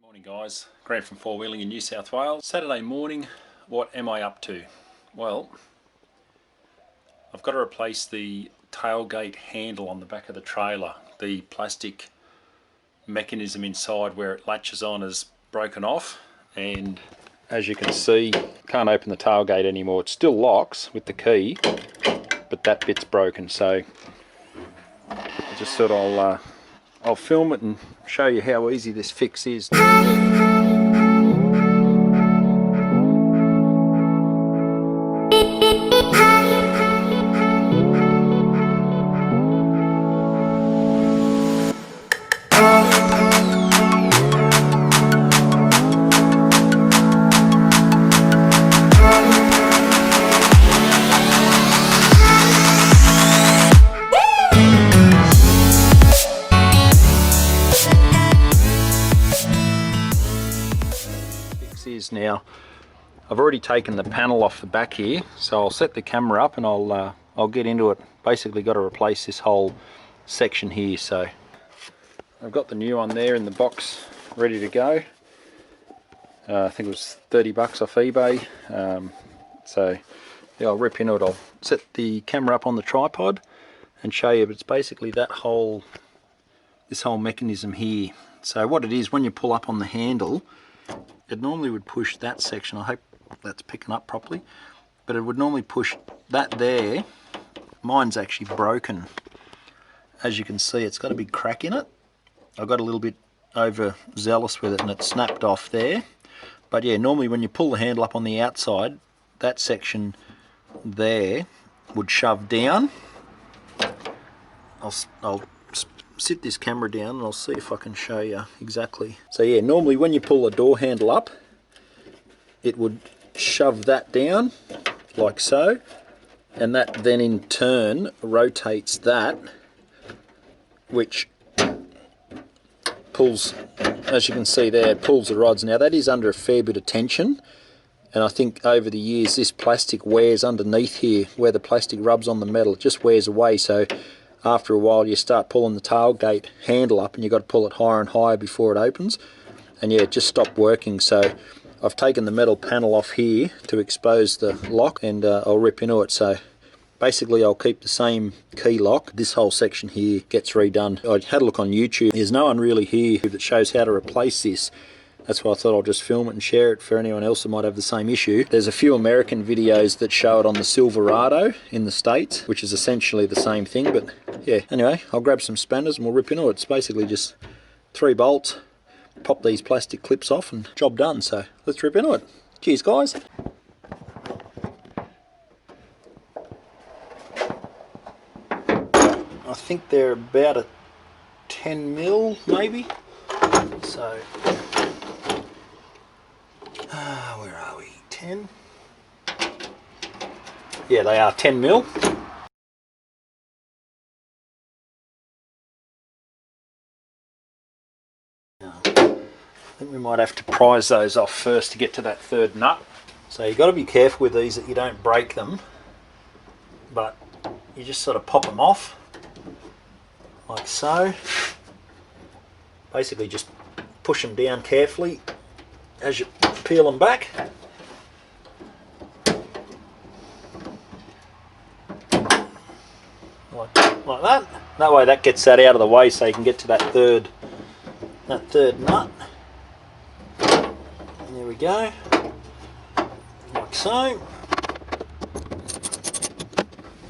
Morning guys, Grant from Four Wheeling in New South Wales. Saturday morning, what am I up to? Well, I've got to replace the tailgate handle on the back of the trailer. The plastic mechanism inside where it latches on is broken off, and as you can see, can't open the tailgate anymore. It still locks with the key, but that bit's broken, so I just thought I'll film it and show you how easy this fix is. Now I've already taken the panel off the back here, so I'll set the camera up and I'll get into it. Basically got to replace this whole section here, so I've got the new one there in the box ready to go. I think it was 30 bucks off eBay, so yeah, I'll rip into it. I'll set the camera up on the tripod and show you, but it's basically this whole mechanism here. So what it is, when you pull up on the handle, it normally would push that section. I hope that's picking up properly, but it would normally push that there. Mine's actually broken. As you can see, it's got a big crack in it. I got a little bit overzealous with it and it snapped off there. But yeah, normally when you pull the handle up on the outside, that section there would shove down. I'll sit this camera down and I'll see if I can show you exactly. So yeah, normally when you pull the door handle up, it would shove that down like so, and that then in turn rotates that, which pulls, as you can see there, it pulls the rods. Now that is under a fair bit of tension, and I think over the years this plastic wears underneath here where the plastic rubs on the metal. It just wears away, so after a while you start pulling the tailgate handle up and you've got to pull it higher and higher before it opens, and yeah, it just stopped working. So I've taken the metal panel off here to expose the lock, and I'll rip into it. So basically I'll keep the same key lock. This whole section here gets redone. I had a look on YouTube. There's no one really here that shows how to replace this. That's why I thought I'll just film it and share it for anyone else that might have the same issue. There's a few American videos that show it on the Silverado in the States, which is essentially the same thing, but yeah. Anyway, I'll grab some spanners and we'll rip into it. It's basically just 3 bolts, pop these plastic clips off and job done. So let's rip into it. Cheers guys. I think they're about a 10 mil maybe. So where are we? 10? Yeah, they are 10 mil. I think we might have to prise those off first to get to that third nut. So you've got to be careful with these that you don't break them, but you just sort of pop them off like so. Basically just push them down carefully as you peel them back. Like that. That way that gets that out of the way so you can get to that third nut. And there we go. Like so.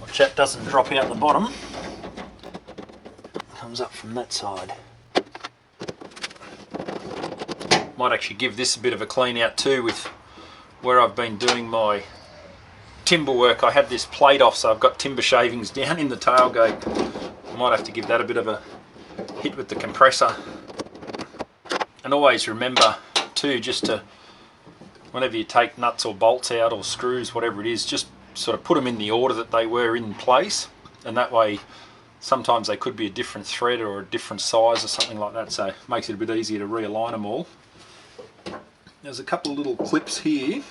Watch that doesn't drop out the bottom. Comes up from that side. Might actually give this a bit of a clean out too with where I've been doing my timber work. I had this plate off, so I've got timber shavings down in the tailgate. I might have to give that a bit of a hit with the compressor. And always remember too, just to, whenever you take nuts or bolts out or screws, whatever it is, just sort of put them in the order that they were in place, and that way sometimes they could be a different thread or a different size or something like that, so it makes it a bit easier to realign them all. There's a couple of little clips here.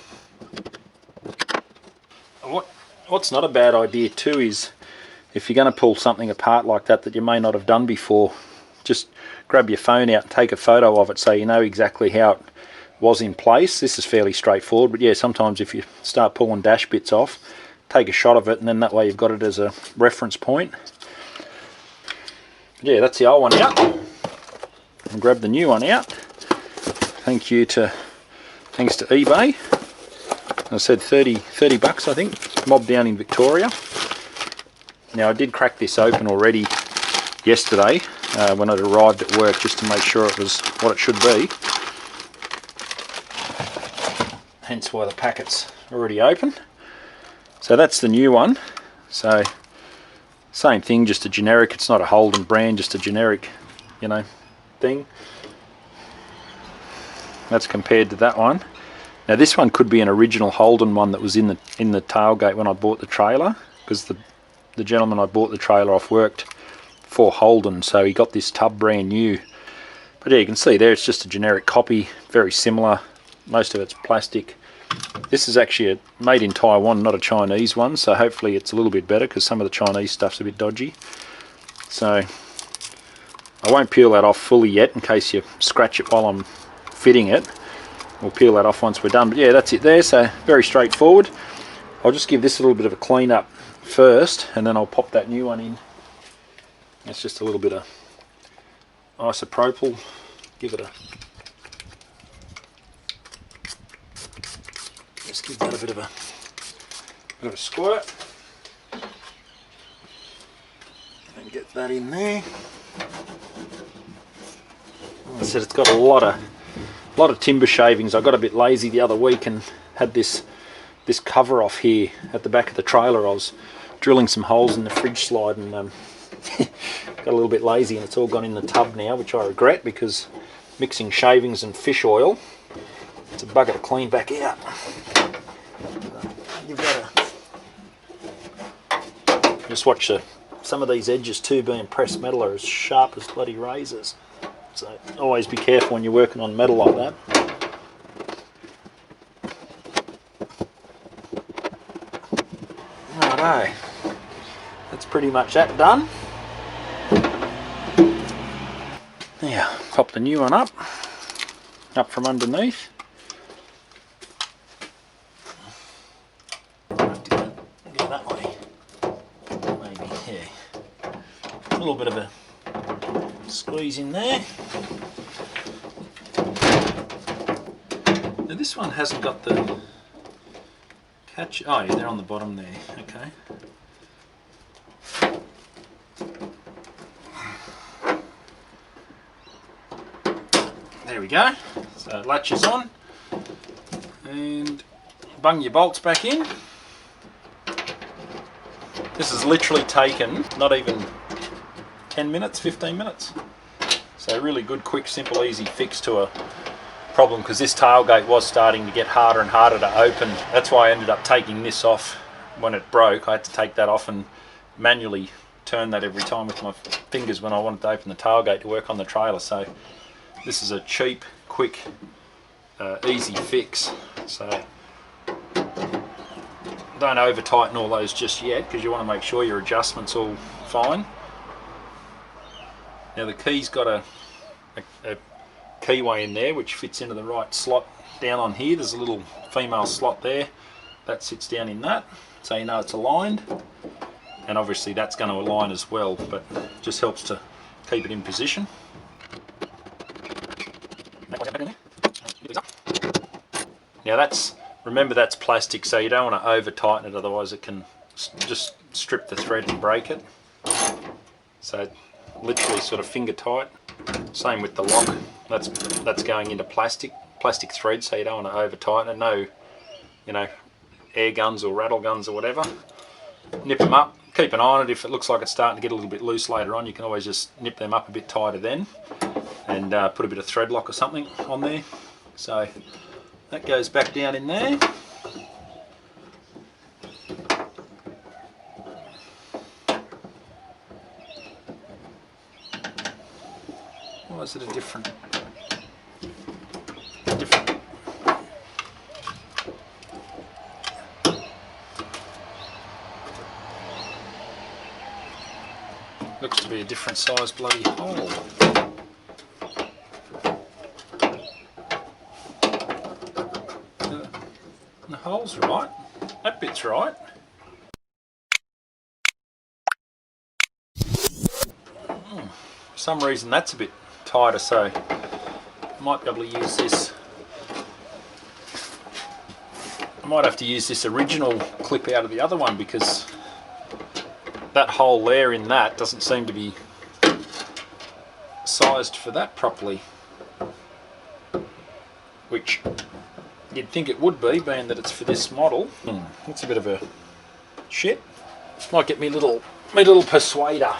What's not a bad idea too is if you're going to pull something apart like that you may not have done before, just grab your phone out and take a photo of it so you know exactly how it was in place. This is fairly straightforward, but yeah, sometimes if you start pulling dash bits off, take a shot of it, and then that way you've got it as a reference point. Yeah, that's the old one out. And grab the new one out. Thanks to eBay. I said 30 bucks, I think. Mob down in Victoria. Now I did crack this open already yesterday when it arrived at work, just to make sure it was what it should be. Hence why the packet's already open. So that's the new one. So same thing, just a generic. It's not a Holden brand, just a generic, you know, thing. That's compared to that one. Now this one could be an original Holden one that was in the tailgate when I bought the trailer, because the gentleman I bought the trailer off worked for Holden, so he got this tub brand new. But yeah, you can see there it's just a generic copy, very similar. Most of it's plastic. This is actually made in Taiwan, not a Chinese one, so hopefully it's a little bit better, because some of the Chinese stuff's a bit dodgy. So I won't peel that off fully yet in case you scratch it while I'm fitting it. We'll peel that off once we're done. But yeah, that's it there, so very straightforward. I'll just give this a little bit of a clean up first, and then I'll pop that new one in. It's just a little bit of isopropyl. Give it a... Just give that a bit of a squirt. And get that in there. Like I said, it's got a lot of timber shavings. I got a bit lazy the other week and had this cover off here at the back of the trailer. I was drilling some holes in the fridge slide and got a little bit lazy, and it's all gone in the tub now, which I regret, because mixing shavings and fish oil, it's a bugger to clean back out. You've got to just watch some of these edges too, being pressed metal, are as sharp as bloody razors. So always be careful when you're working on metal like that. Righto, that's pretty much that done. Now, pop the new one up from underneath. Go that way. Maybe, yeah. A little bit of a squeeze in there. Now this one hasn't got the catch. Oh yeah, they're on the bottom there. Okay. There we go. So it latches on, and bung your bolts back in. This has literally taken not even 10 minutes, 15 minutes. So really good, quick, simple, easy fix to a problem, because this tailgate was starting to get harder and harder to open. That's why I ended up taking this off when it broke. I had to take that off and manually turn that every time with my fingers when I wanted to open the tailgate to work on the trailer. So this is a cheap, quick, easy fix. So don't over tighten all those just yet, because you want to make sure your adjustment's all fine. Now the key's got a keyway in there which fits into the right slot down on here. There's a little female slot there that sits down in that, so you know it's aligned, and obviously that's going to align as well, but just helps to keep it in position. Now remember that's plastic, so you don't want to over tighten it, otherwise it can just strip the thread and break it. So literally sort of finger tight. Same with the lock. That's going into plastic thread, so you don't want to over tighten it. No, you know, air guns or rattle guns or whatever. Nip them up. Keep an eye on it. If it looks like it's starting to get a little bit loose later on, you can always just nip them up a bit tighter then, and put a bit of thread lock or something on there. So that goes back down in there. Why is it a different? Looks to be a different size bloody hole. hole's right. That bit's right. For some reason that's a bit tighter, so I might be able to use this. I might have to use this original clip out of the other one, because that hole there in that doesn't seem to be sized for that properly, which you'd think it would be, being that it's for this model. That's a bit of a shit. Might get me little persuader.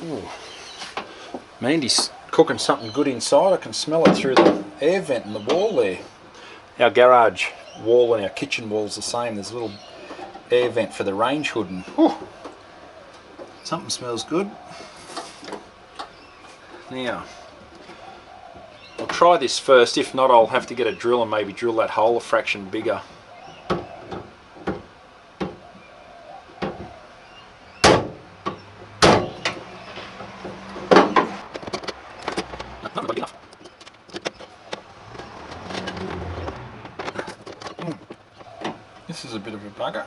Ooh. Mandy's cooking something good inside. I can smell it through the air vent in the wall there. Our garage wall and our kitchen wall's the same. There's a little air vent for the range hood, and whew, something smells good. Now, I'll try this first. If not, I'll have to get a drill and maybe drill that hole a fraction bigger. Not big enough. This is a bit of a bugger.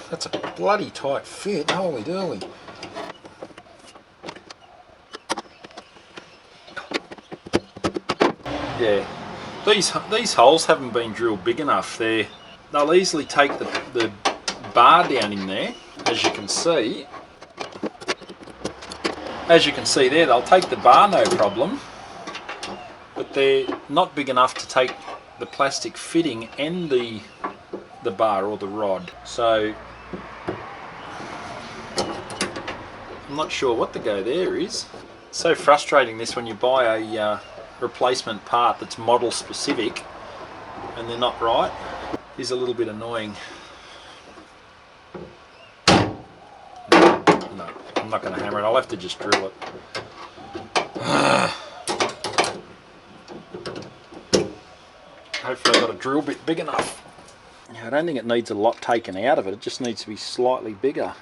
That's a bloody tight fit, holy dooly. Yeah, these holes haven't been drilled big enough. They'll easily take the bar down in there, as you can see. As you can see there, they'll take the bar no problem, but they're not big enough to take the plastic fitting and the bar or the rod. So I'm not sure what the go there is. It's so frustrating this when you buy a replacement part that's model specific and they're not right. Is a little bit annoying. No, I'm not going to hammer it. I'll have to just drill it. Hopefully I've got a drill bit big enough. I don't think it needs a lot taken out of it. It just needs to be slightly bigger.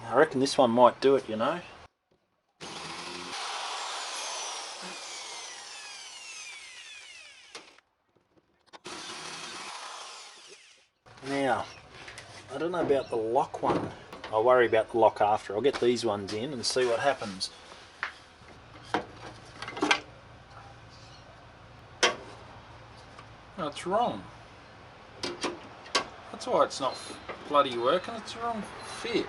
I reckon this one might do it, you know. Now, I don't know about the lock one. I'll worry about the lock after. I'll get these ones in and see what happens. No, it's wrong. That's why it's not bloody working. It's the wrong fit.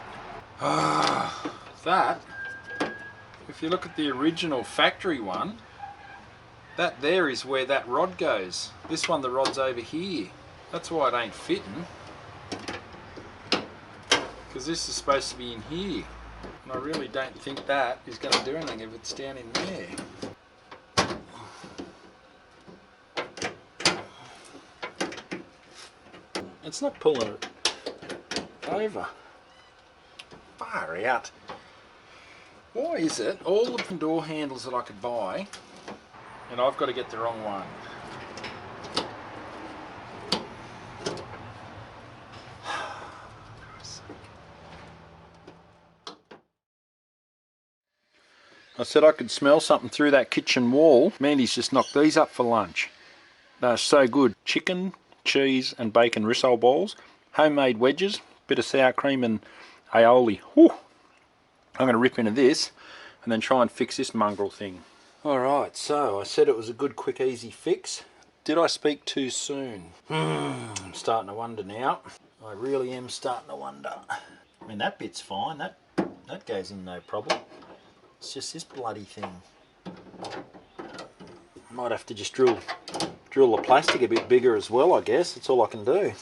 That, if you look at the original factory one, that there is where that rod goes. This one, the rod's over here. That's why it ain't fitting, because this is supposed to be in here, and I really don't think that is going to do anything if it's down in there. It's not pulling it over. Far out. Why is it all the door handles that I could buy and I've got to get the wrong one? I said I could smell something through that kitchen wall. Mandy's just knocked these up for lunch. They're so good. Chicken, cheese and bacon risole balls, homemade wedges, bit of sour cream and aioli. Whew. I'm going to rip into this and then try and fix this mongrel thing. Alright, so I said it was a good, quick, easy fix. Did I speak too soon? I'm starting to wonder now. I really am starting to wonder. I mean, that bit's fine. That goes in no problem. It's just this bloody thing. Might have to just drill the plastic a bit bigger as well, I guess. That's all I can do.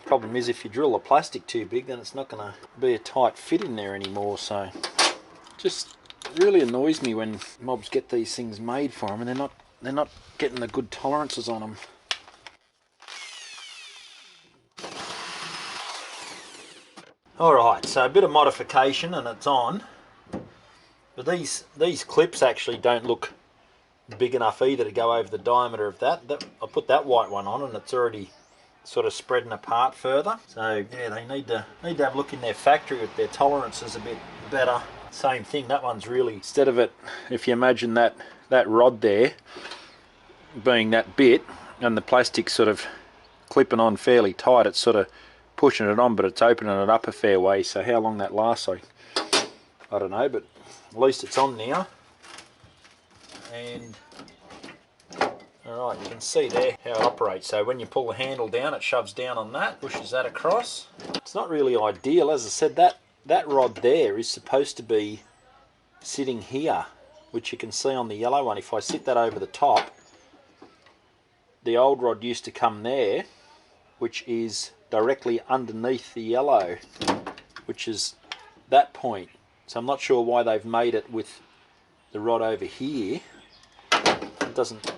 Problem is, if you drill the plastic too big, then it's not going to be a tight fit in there anymore. So just really annoys me when mobs get these things made for them and they're not getting the good tolerances on them. Alright, so a bit of modification and it's on. But these clips actually don't look big enough either to go over the diameter of that. I put that white one on and it's already sort of spreading apart further. So yeah, they need to have a look in their factory with their tolerances a bit better. Same thing, that one's really, instead of it, if you imagine that rod there being that bit and the plastic sort of clipping on fairly tight, it's sort of pushing it on, but it's opening it up a fair way. So how long that lasts, I don't know, but at least it's on now. And alright, you can see there how it operates. So when you pull the handle down, it shoves down on that, pushes that across. It's not really ideal. As I said, that rod there is supposed to be sitting here, which you can see on the yellow one. If I sit that over the top, the old rod used to come there, which is directly underneath the yellow, which is that point. So I'm not sure why they've made it with the rod over here. It doesn't,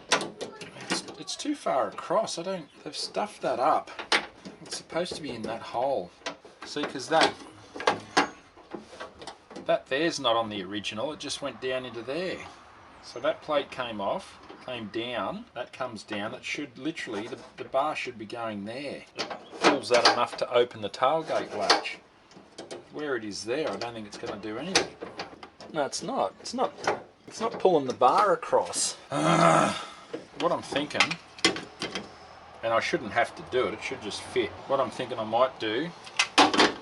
it's too far across. They've stuffed that up. It's supposed to be in that hole. See, because that there's not on the original, it just went down into there. So that plate came off, came down, that comes down, it should literally, the bar should be going there. It pulls that enough to open the tailgate latch. Where it is there, I don't think it's going to do anything. No, it's not. It's not pulling the bar across. What I'm thinking, and I shouldn't have to do it, it should just fit. What I'm thinking I might do, I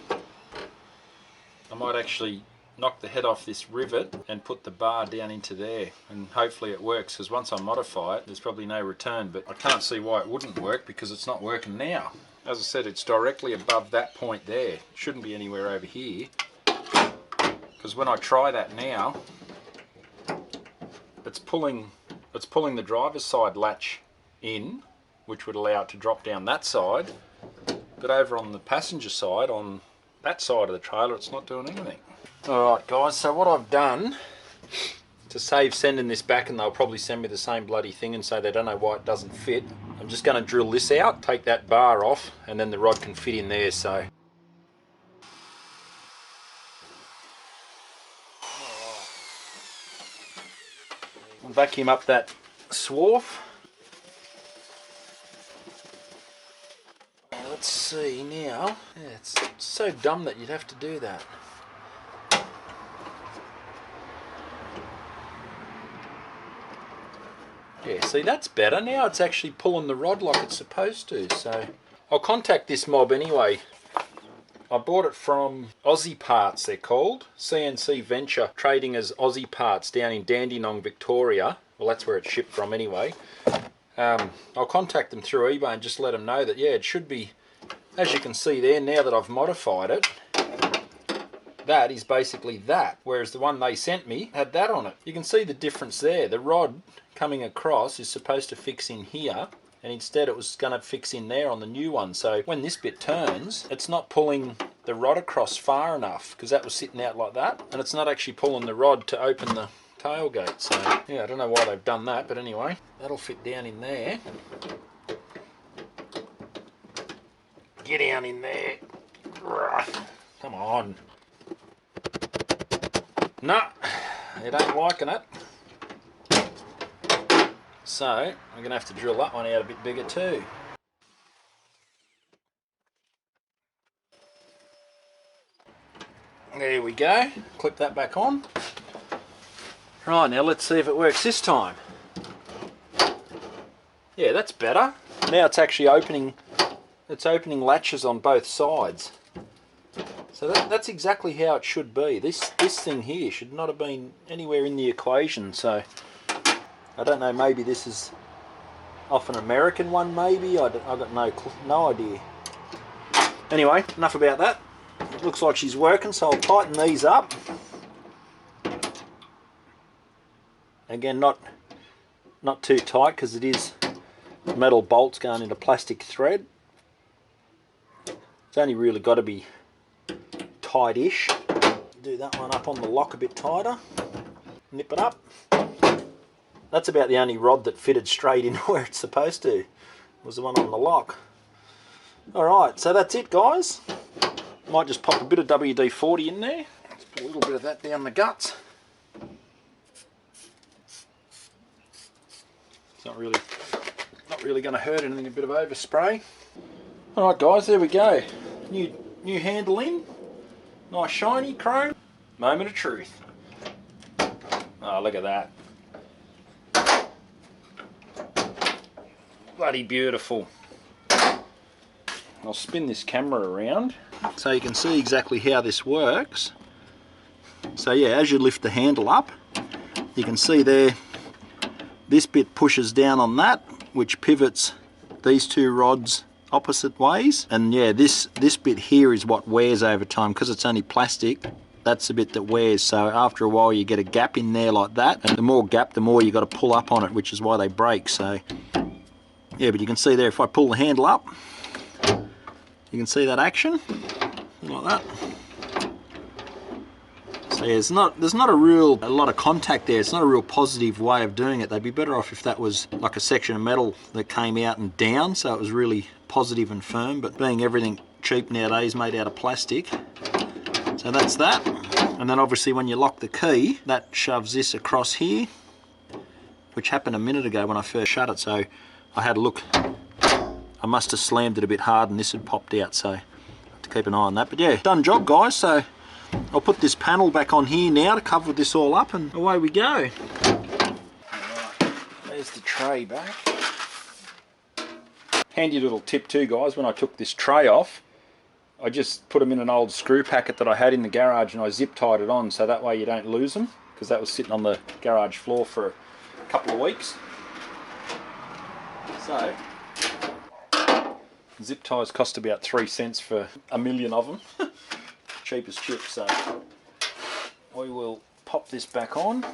might actually knock the head off this rivet and put the bar down into there, and hopefully it works, because once I modify it there's probably no return, but I can't see why it wouldn't work because it's not working now. As I said, it's directly above that point there. It shouldn't be anywhere over here, because when I try that now, it's pulling the driver's side latch in, which would allow it to drop down that side, but over on the passenger side, on that side of the trailer, it's not doing anything. Alright guys, so what I've done to save sending this back, and they'll probably send me the same bloody thing and say they don't know why it doesn't fit, I'm just going to drill this out, take that bar off, and then the rod can fit in there. So I'll vacuum up that swarf. Let's see now. Yeah, it's so dumb that you'd have to do that. Yeah, see, that's better. Now it's actually pulling the rod like it's supposed to. So I'll contact this mob anyway. I bought it from Aussie Parts, they're called. CNC Venture, trading as Aussie Parts down in Dandenong, Victoria. Well, that's where it's shipped from anyway. I'll contact them through eBay and just let them know that, yeah, it should be, as you can see there, now that I've modified it, that is basically that. Whereas the one they sent me had that on it. You can see the difference there. The rod coming across is supposed to fix in here, and instead it was going to fix in there on the new one. So when this bit turns, it's not pulling the rod across far enough, because that was sitting out like that, and it's not actually pulling the rod to open the tailgate. So yeah, I don't know why they've done that, but anyway, that'll fit down in there. Get down in there. Come on. No, it ain't liking it. So I'm going to have to drill that one out a bit bigger too. There we go. Clip that back on. Right, now let's see if it works this time. Yeah, that's better. Now it's actually opening. It's opening latches on both sides. So that's exactly how it should be. This thing here should not have been anywhere in the equation. So I don't know, maybe this is off an American one maybe. I've got no idea. Anyway, enough about that. It looks like she's working, so I'll tighten these up. Again, not too tight, because it is metal bolts going into plastic thread. It's only really got to be tight-ish. Do that one up on the lock a bit tighter. Nip it up. That's about the only rod that fitted straight in where it's supposed to, was the one on the lock. Alright, so that's it guys. Might just pop a bit of WD-40 in there. Let's put a little bit of that down the guts. It's not really going to hurt anything, a bit of overspray. Alright guys, there we go. New handle in. Nice shiny chrome. Moment of truth. Oh, look at that. Bloody beautiful. I'll spin this camera around so you can see exactly how this works. So yeah, as you lift the handle up, you can see there, this bit pushes down on that, which pivots these two rods opposite ways. And yeah, this bit here is what wears over time because it's only plastic. That's the bit that wears, so after a while you get a gap in there like that, and the more gap the more you got to pull up on it, which is why they break. So yeah, but you can see there, if I pull the handle up, you can see that action like that. So yeah, there's not a lot of contact there. It's not a real positive way of doing it. They'd be better off if that was like a section of metal that came out and down, so it was really positive and firm. But being everything cheap nowadays made out of plastic, so that's that. And then obviously when you lock the key, that shoves this across here, which happened a minute ago when I first shut it. So I had a look. I must have slammed it a bit hard and this had popped out, so I have to keep an eye on that. But yeah, done job, guys. So I'll put this panel back on here now to cover this all up, and away we go. Alright, there's the tray back. Handy little tip too, guys, when I took this tray off, I just put them in an old screw packet that I had in the garage and I zip tied it on, so that way you don't lose them, because that was sitting on the garage floor for a couple of weeks. So zip ties cost about 3 cents for a million of them. Cheap as chips. So I will pop this back on.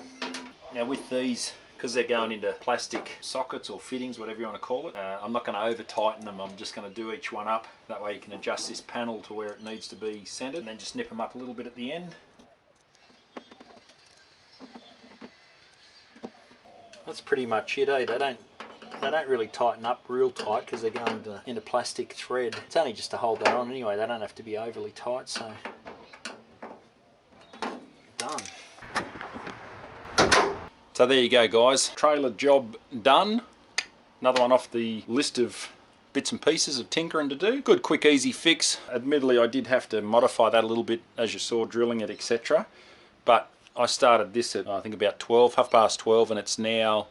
Now with these, because they're going into plastic sockets or fittings, whatever you want to call it, I'm not going to over tighten them. I'm just going to do each one up. That way you can adjust this panel to where it needs to be centered, and then just nip them up a little bit at the end. That's pretty much it, eh? They don't really tighten up real tight because they're going into plastic thread. It's only just to hold that on anyway. They don't have to be overly tight, so done. So there you go, guys. Trailer job done. Another one off the list of bits and pieces of tinkering to do. Good, quick, easy fix. Admittedly, I did have to modify that a little bit, as you saw, drilling it, etc. But I started this at, I think, about 12, half past 12, and it's now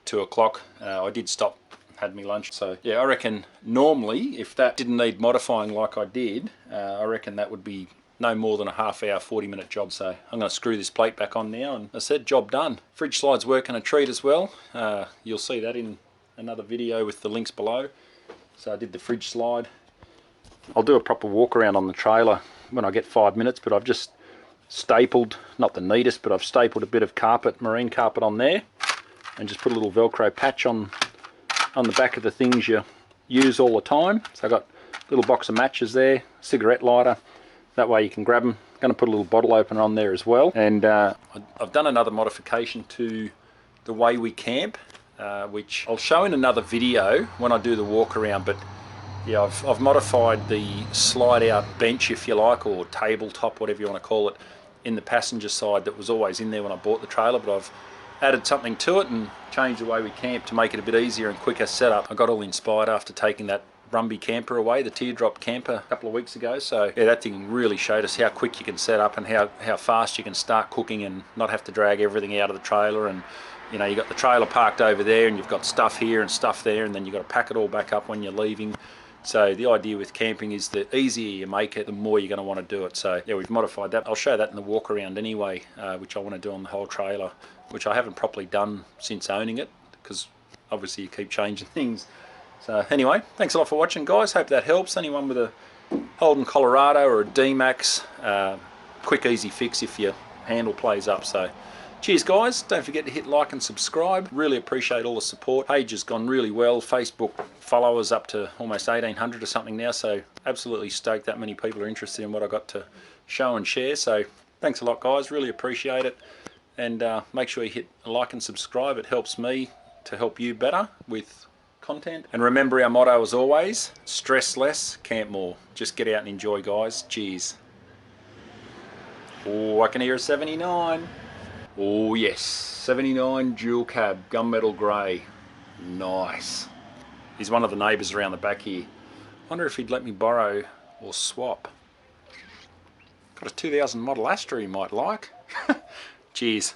2 o'clock. I did stop, had me lunch. So yeah, I reckon normally if that didn't need modifying like I did, I reckon that would be no more than a half hour, 40-minute job. So I'm going to screw this plate back on now, and I said job done. Fridge slide's working a treat as well. You'll see that in another video with the links below. So I did the fridge slide. I'll do a proper walk around on the trailer when I get 5 minutes, but I've just stapled, not the neatest, but I've stapled a bit of carpet, marine carpet on there, and just put a little Velcro patch on the back of the things you use all the time. So I've got a little box of matches there, cigarette lighter, that way you can grab them. I'm going to put a little bottle opener on there as well. And I've done another modification to the way we camp, which I'll show in another video when I do the walk around. But yeah, I've modified the slide out bench, if you like, or tabletop, whatever you want to call it, in the passenger side that was always in there when I bought the trailer, but I've added something to it and changed the way we camp to make it a bit easier and quicker setup. I got all inspired after taking that Brumby camper away, the teardrop camper, a couple of weeks ago. So yeah, that thing really showed us how quick you can set up and how fast you can start cooking and not have to drag everything out of the trailer. And you know, you got the trailer parked over there and you've got stuff here and stuff there, and then you've got to pack it all back up when you're leaving. So the idea with camping is the easier you make it, the more you're going to want to do it. So yeah, we've modified that. I'll show that in the walk around anyway, which I want to do on the whole trailer, which I haven't properly done since owning it, because obviously you keep changing things. So anyway, thanks a lot for watching, guys. Hope that helps. Anyone with a Holden Colorado or a D-Max, quick easy fix if your handle plays up. So cheers, guys. Don't forget to hit like and subscribe. Really appreciate all the support. Page has gone really well. Facebook followers up to almost 1,800 or something now, so absolutely stoked that many people are interested in what I got to show and share. So thanks a lot, guys. Really appreciate it. And make sure you hit like and subscribe. It helps me to help you better with content. And remember our motto as always, stress less, camp more. Just get out and enjoy, guys. Cheers. Oh, I can hear a 79. Oh yes, 79 dual cab, gunmetal grey. Nice. He's one of the neighbours around the back here. Wonder if he'd let me borrow or swap. Got a 2000 model Astra he might like. Cheers.